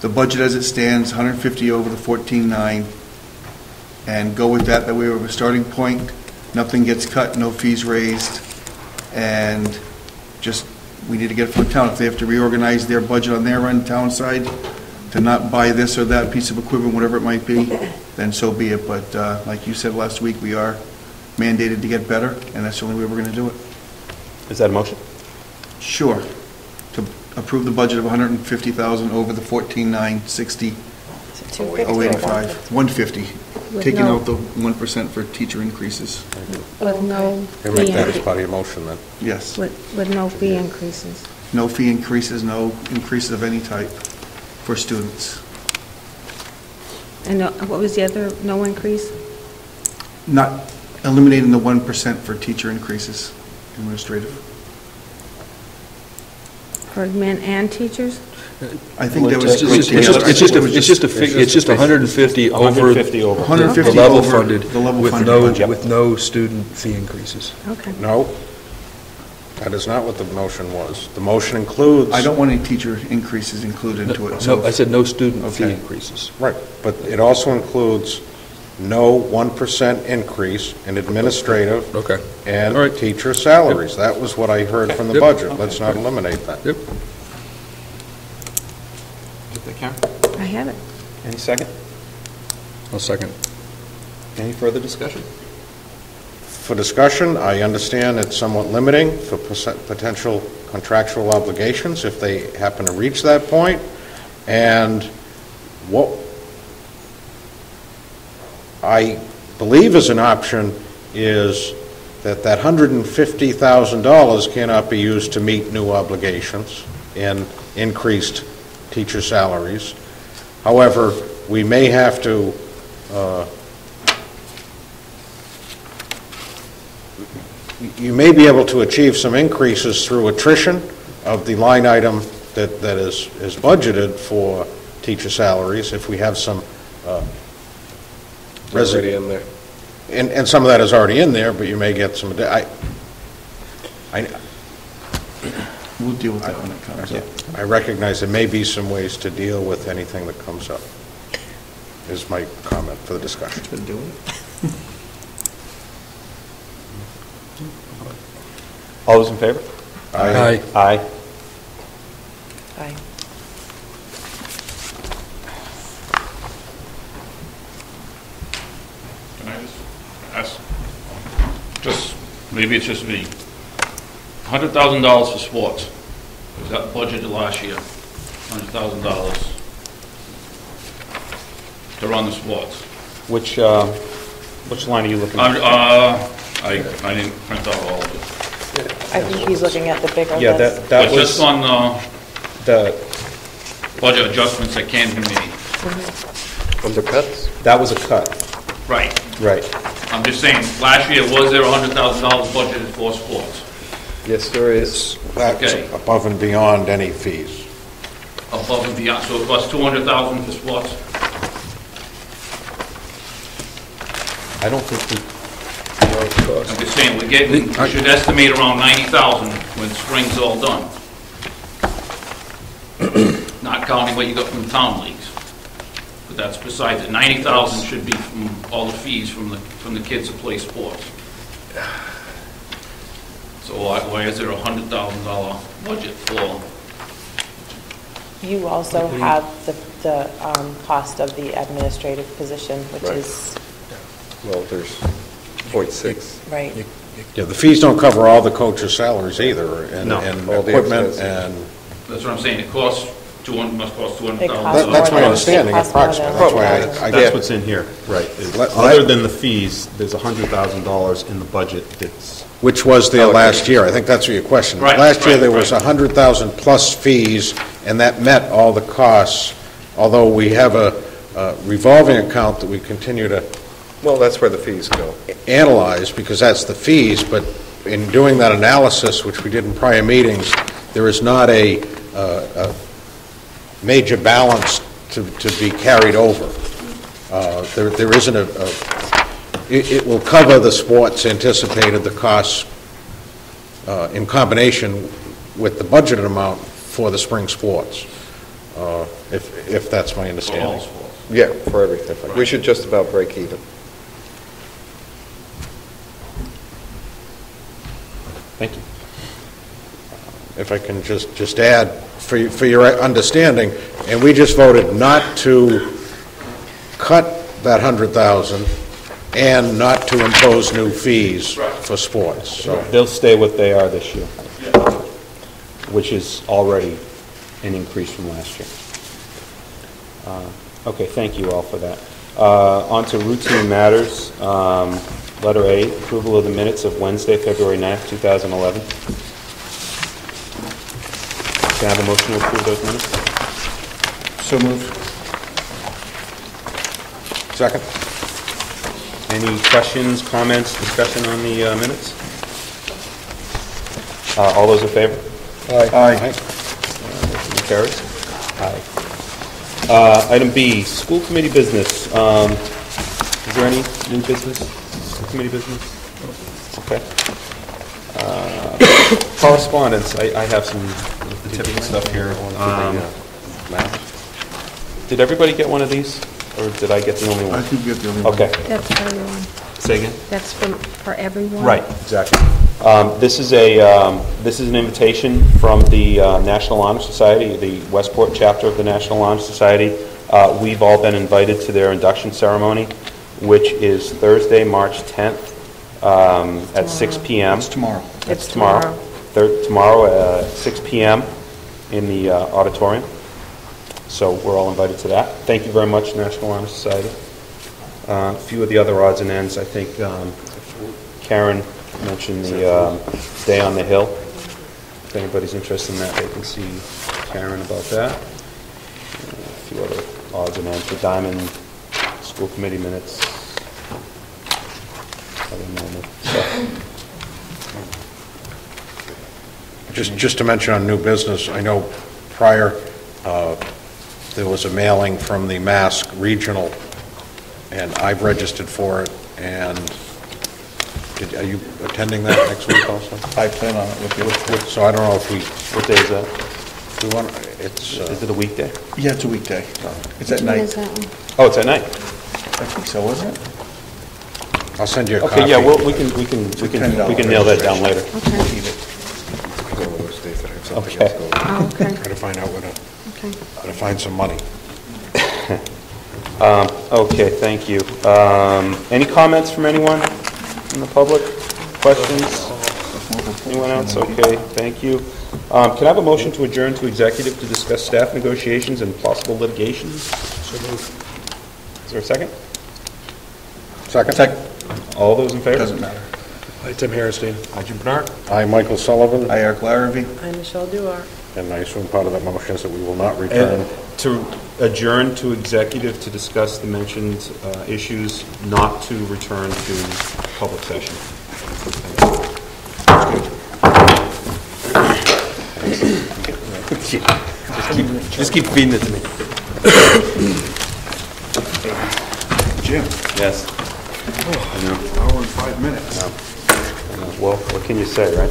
the budget as it stands, 150 over the 14.9, and go with that. That way we have a starting point. Nothing gets cut, no fees raised, and just we need to get it from the town. If they have to reorganize their budget on their end, town side, to not buy this or that piece of equipment, whatever it might be, then so be it. But like you said last week, we are mandated to get better, and that's the only way we're going to do it. Is that a motion? Sure. To approve the budget of 150,000 over the 14,960. 085, 150, taking out the 1% for teacher increases. With no You make fee that as part of your motion then. Yes. with no fee increases. No fee increases, no increases of any type for students. And what was the other, no increase? Not eliminating the 1% for teacher increases, administrative. For men and teachers? I think that was It's just 150 over 150 over. 150 the level over funded, the level with funded no budget. with no student fee increases. Okay. No, that is not what the motion was. The motion includes... I don't want any teacher increases included into it. No, I said no student fee Okay. increases. Right, but it also includes no 1% increase in administrative Okay. and All right. teacher salaries. That was what I heard from the Yep. budget. Let's not eliminate that. Yep. Is that Karen? I have it. Any second? I'll second. Any further discussion? For discussion, I understand it's somewhat limiting for potential contractual obligations if they happen to reach that point. And what I believe is an option is that that $150,000 cannot be used to meet new obligations and increased teacher salaries. However, we may have to you may be able to achieve some increases through attrition of the line item that is budgeted for teacher salaries if we have some already in there. and some of that is already in there, but you may get some. We'll deal with that when it comes up. I recognize there may be some ways to deal with anything that comes up, is my comment for the discussion. Been doing it. All those in favor? Aye. Aye. Aye. Can I just ask, maybe it's just me, $100,000 for sports, was that budgeted last year, $100,000 to run the sports? Which line are you looking at? I didn't print out all of it. I think he's looking at the bigger Yeah, list. that But was just on the budget adjustments that came to me. Undercuts? that was a cut. Right. Right. I'm just saying, last year, was there $100,000 budgeted for sports? Yes, there is. That's Okay. above and beyond any fees. Above and beyond, so it costs $200,000 for sports? I don't think we. I'm just saying, we should estimate around 90,000 when spring's all done. Not counting what you got from the town leagues. But that's besides it. 90,000 should be from all the fees from the kids that play sports. So why is there a $100,000 budget for? You also have the cost of the administrative position, which Right. is, Well, there's 0.6. right. Yeah, the fees don't cover all the coaches' salaries either, and No. and All the equipment, expenses. and That's what I'm saying, it costs must cost It costs $200,000. that's more my than- understanding, it costs more than approximately. That's why I Yeah. That's what's in here, right. Other than the fees, there's $100,000 in the budget that's, which was there last year. I think that's what your question. Right, Last year, right, there was right. 100,000 plus fees, and that met all the costs, although we have a revolving account that we continue to Well, that's where the fees go. analyze, because that's the fees, but in doing that analysis, which we did in prior meetings, there is not a major balance to be carried over. There isn't it will cover the sports anticipated, the costs in combination with the budgeted amount for the spring sports. if that's my For understanding. all schools. Yeah, for everything. We should just about break even. Thank you. If I can just add, for your understanding, and we just voted not to cut that 100,000 and not to impose new fees for sports, so. They'll stay what they are this year, which is already an increase from last year. Okay, thank you all for that. On to routine matters. Letter A, approval of the minutes of Wednesday, February 9th, 2011. Can I have a motion to approve those minutes? So moved. Second? Any questions, comments, discussion on the minutes? All those in favor? Aye. Motion carries. Aye. Item B, school committee business. Is there any new business? School committee business? Okay. Correspondence, I have some typical stuff here. Did everybody get one of these, or did I get the only I one? think we have the only one. Okay. That's for everyone. Say again? That's for everyone? Right, exactly. This is an invitation from the National Honor Society, the Westport chapter of the National Honor Society. We've all been invited to their induction ceremony, which is Thursday, March 10th at 6 p.m. It's tomorrow. It's tomorrow. Tomorrow at 6 p.m. in the auditorium. So we're all invited to that. Thank you very much, National Honor Society. A few of the other odds and ends, I think Karen mentioned the Day on the Hill. If anybody's interested in that, they can see Karen about that. A few other odds and ends. The Diamond School Committee minutes. Other normal stuff. Just to mention on new business, I know prior, there was a mailing from the Mask Regional, and I've registered for it, and are you attending that next week also? I plan on it with you. So I don't know if we, What day is that? we want, it's, Is it a weekday? Yeah, it's a weekday. It's at When is night. that one? Oh, it's at night. I think so, wasn't it? I'll send you a copy. Okay, yeah, well, we can $10 nail that down later. Okay. One of those days that I have something Okay. else going on. Oh, okay, Try to find out okay. how to find some money. Okay, thank you. Any comments from anyone in the public? Questions? Anyone else? Okay, thank you. Can I have a motion to adjourn to executive to discuss staff negotiations and possible litigation? Is there a second? Second? All those in favor? Doesn't matter. Hi, Tim Harrison. Hi, Jim Bernard. Hi, Michael Sullivan. Hi, Eric Larrabee. I'm Michelle Duar. And I assume part of that motion is that we will not return. And to adjourn to executive to discuss the mentioned issues, not to return to public session. Just keep feeding it to me. Jim, Yes. I know. hour and 5 minutes. I know. Well, what can you say, right?